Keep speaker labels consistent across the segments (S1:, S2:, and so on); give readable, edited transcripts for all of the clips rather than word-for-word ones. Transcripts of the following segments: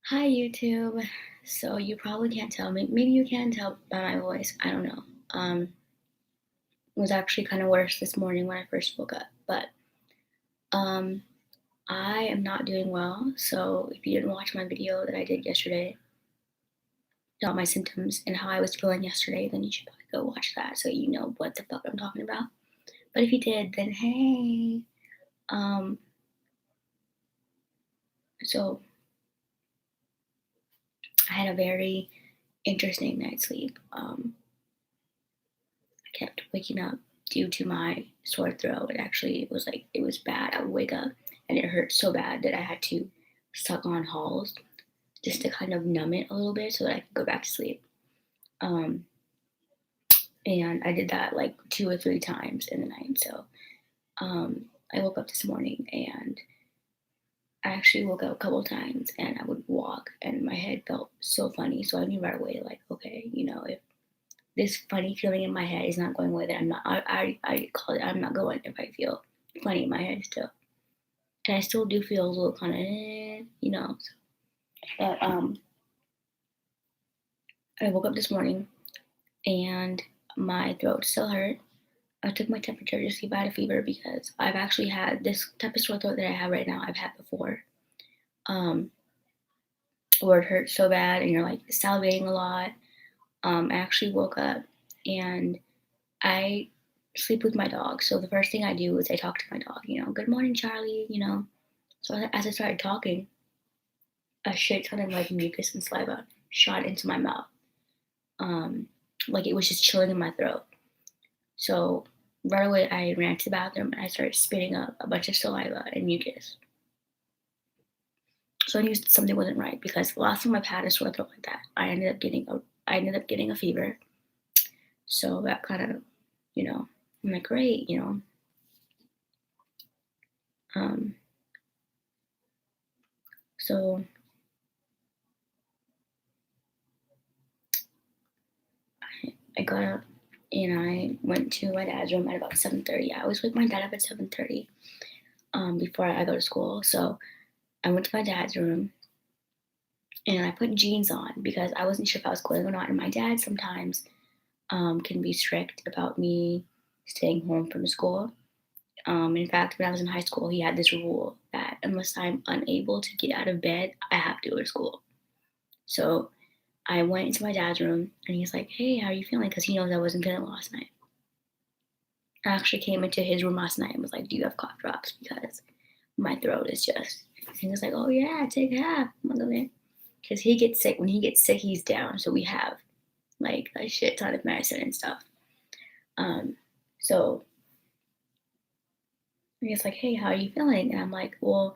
S1: Hi YouTube. So you probably can't tell me. Maybe you can tell by my voice. I don't know. It was actually kind of worse this morning when I first woke up. But um, I am not doing well. So if you didn't watch my video that I did yesterday about my symptoms and how I was feeling yesterday, then you should probably go watch that so you know what the fuck I'm talking about. But if you did, then hey. Um, so I had a very interesting night's sleep. I kept waking up due to my sore throat. It was bad. I would wake up and it hurt so bad that I had to suck on Halls just to kind of numb it a little bit so that I could go back to sleep. Um, and I did that like 2 or 3 times in the night. So I woke up this morning and I actually woke up a couple times and I would walk and my head felt so funny. So I knew right away, like, okay, if this funny feeling in my head is not going away, then I call it, I'm not going if I feel funny in my head still. And I still do feel a little kind of, So, but I woke up this morning and my throat still hurt. I took my temperature to see if I had a fever because I've actually had this type of sore throat that I have right now. I've had before, um, where it hurts so bad and you're like salivating a lot. I actually woke up and I sleep with my dog. So the first thing I do is I talk to my dog, good morning, Charlie. So as I started talking, a shit ton of like mucus and saliva shot into my mouth. Um, like it was just chilling in my throat. So right away I ran to the bathroom and I started spitting up a bunch of saliva and mucus. So I knew something wasn't right because the last time I've had a sore throat like that, I ended up getting a fever. So that kind of, I'm like, great. Um, so I got up and I went to my dad's room at about 7:30. I always wake my dad up at 7:30 before I go to school. So I went to my dad's room and I put jeans on because I wasn't sure if I was going or not. And my dad sometimes can be strict about me staying home from school. In fact, when I was in high school, he had this rule that unless I'm unable to get out of bed, I have to go to school. So I went into my dad's room and he's like, "Hey, how are you feeling?" Because he knows I wasn't feeling last night. I actually came into his room last night and was like, "Do you have cough drops? Because my throat is just." He was like, "Oh yeah, take half." I'm like, "Okay," because he gets sick. When he gets sick, he's down. So we have like a shit ton of medicine and stuff. Um, so he's like, "Hey, how are you feeling?" And I'm like, "Well,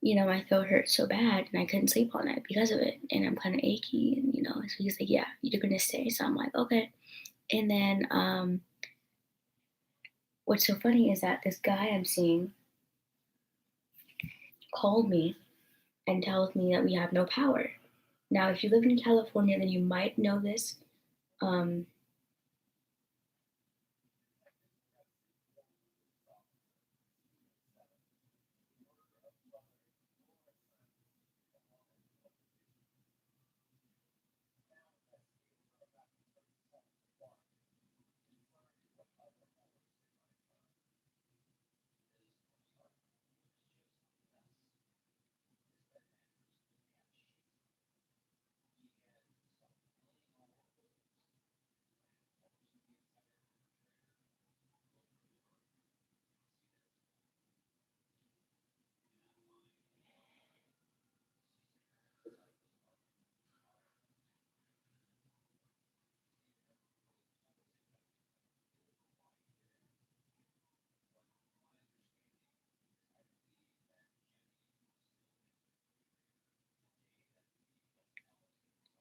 S1: my throat hurts so bad and I couldn't sleep all night because of it, and I'm kind of achy." And so he's like, "Yeah, you're gonna stay." So I'm like, "Okay." And then what's so funny is that this guy I'm seeing called me and tells me that we have no power. Now, if you live in California, then you might know this. Um,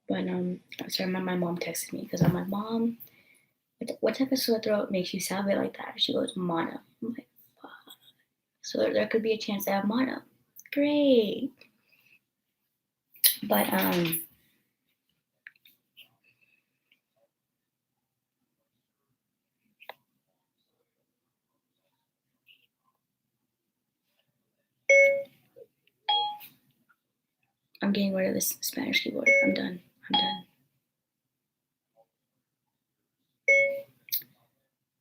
S1: but sorry, my mom texted me because I'm like, "Mom, what type of sore throat makes you salivate like that?" She goes, "Mono." I'm like, "Fuck." So there could be a chance I have mono. Great, but I'm getting rid of this Spanish keyboard. I'm done.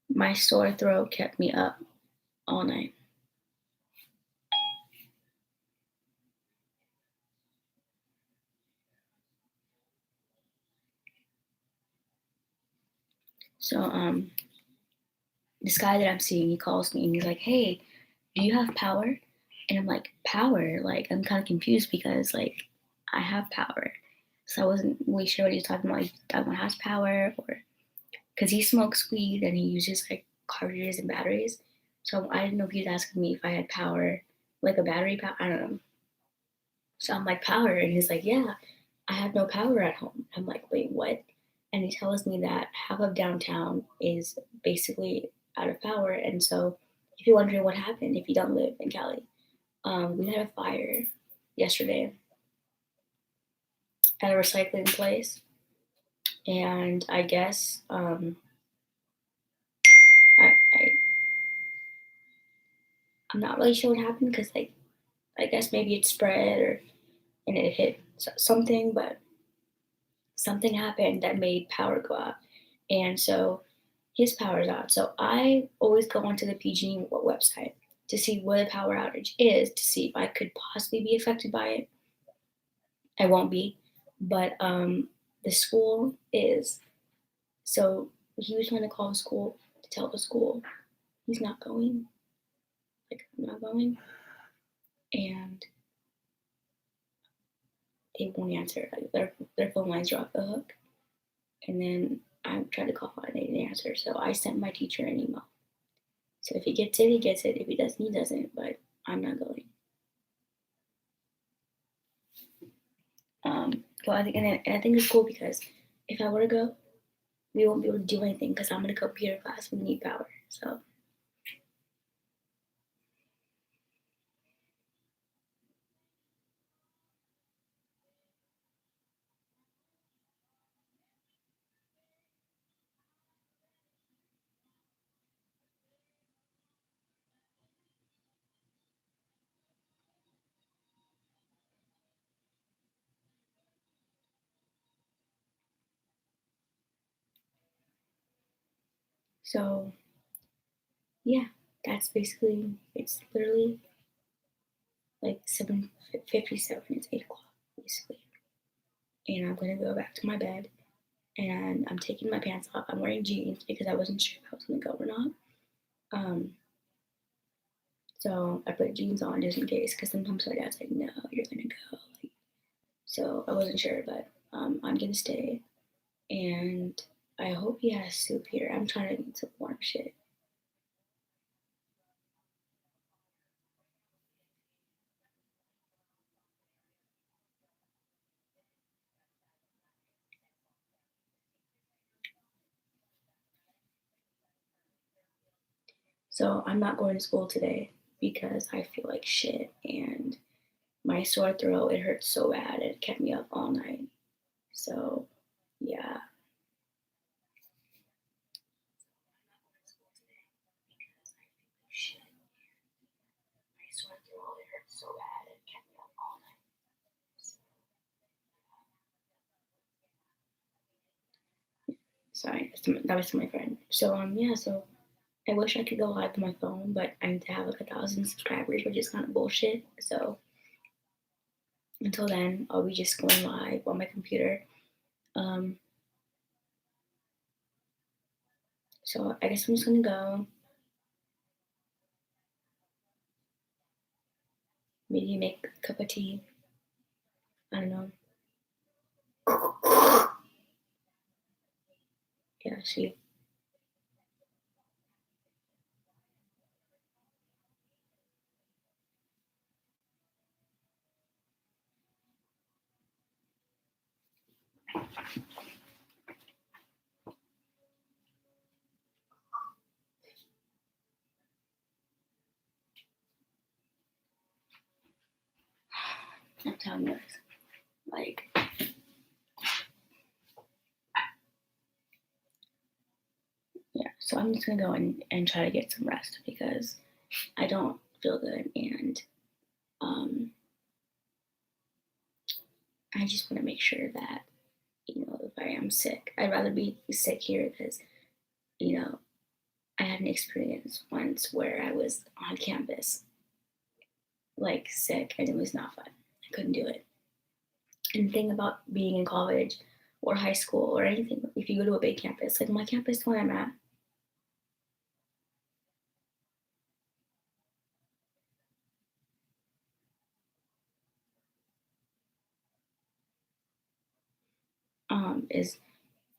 S1: My sore throat kept me up all night. So this guy that I'm seeing, he calls me and he's like, "Hey, do you have power?" And I'm like, "Power?" Like I'm kind of confused because like I have power, so I wasn't really sure what he was talking about. Like that one has power, or because he smokes weed and he uses like cartridges and batteries. So I didn't know if he was asking me if I had power, like a battery power. I don't know. So I'm like, "Power," and he's like, "Yeah, I have no power at home." I'm like, "Wait, what?" And he tells me that half of downtown is basically out of power. And so if you're wondering what happened if you don't live in Cali, we had a fire yesterday at a recycling place. And I guess I, I'm not really sure what happened because like I guess maybe it spread or and it hit something, but something happened that made power go out. And so his power's out. So I always go onto the PG website to see what a power outage is, to see if I could possibly be affected by it. I won't be, but the school is. So he was trying to call the school to tell the school he's not going. Like I'm not going, and they won't answer. Like, their phone lines are off the hook. And then I tried to call and they didn't answer. So I sent my teacher an email. So if he gets it, he gets it. If he doesn't, he doesn't. But I'm not going. So I think, and I think it's cool because if I were to go, we won't be able to do anything because I'm in a computer class. We need power. So yeah, that's basically. It's literally like 7:57. It's 8 o'clock basically, and I'm gonna go back to my bed. And I'm taking my pants off. I'm wearing jeans because I wasn't sure if I was gonna go or not. Um, So I put jeans on just in case, because sometimes my dad's like, "No, you're gonna go." Like, so I wasn't sure, but I'm gonna stay, and I hope he has soup here. I'm trying to eat some warm shit. So I'm not going to school today because I feel like shit, and my sore throat it hurts so bad it kept me up all night. So yeah. Shit, my sore throat it hurts so bad it kept me up all night. Sorry, that was to my friend. So yeah, so I wish I could go live on my phone, but I need to have like 1,000 subscribers, which is kind of bullshit. So until then, I'll be just going live on my computer. Um, so I guess I'm just gonna go. Maybe make a cup of tea. I don't know. Yeah, see. I'm telling you this. Like, yeah. So I'm just gonna go and try to get some rest because I don't feel good, and um, I just want to make sure that, if I am sick, I'd rather be sick here because, you know, I had an experience once where I was on campus, like sick, and it was not fun. I couldn't do it. And the thing about being in college or high school or anything, if you go to a big campus, like my campus, the one I'm at, is,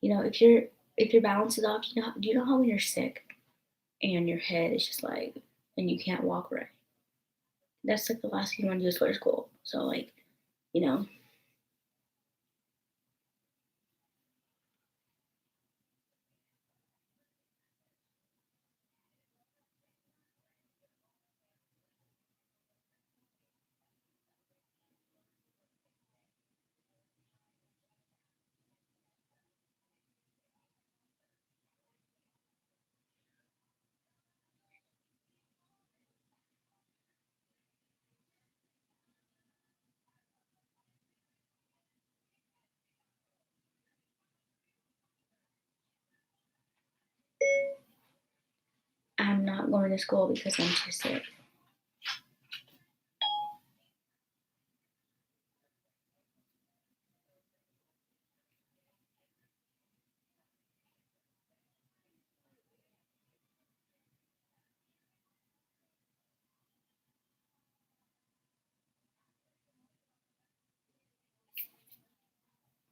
S1: if your balance is off, do you know how when you're sick and your head is just like, and you can't walk right? That's like the last thing you want to do is go to school. So like, you know, I'm not going to school because I'm too sick.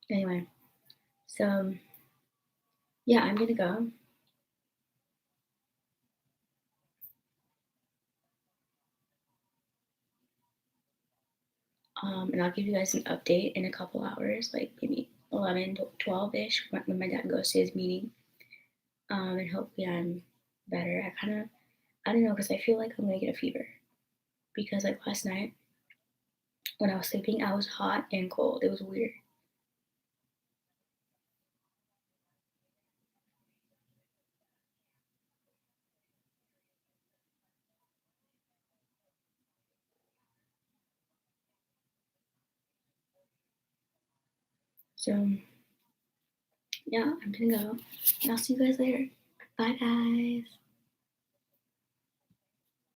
S1: Anyway, so yeah, I'm gonna go. And I'll give you guys an update in a couple hours, like maybe 11 to 12 ish, when my dad goes to his meeting. And hopefully I'm better. I don't know, because I feel like I'm gonna get a fever. Because like last night when I was sleeping, I was hot and cold. It was weird. So yeah, I'm gonna go. And I'll see you guys later. Bye, guys.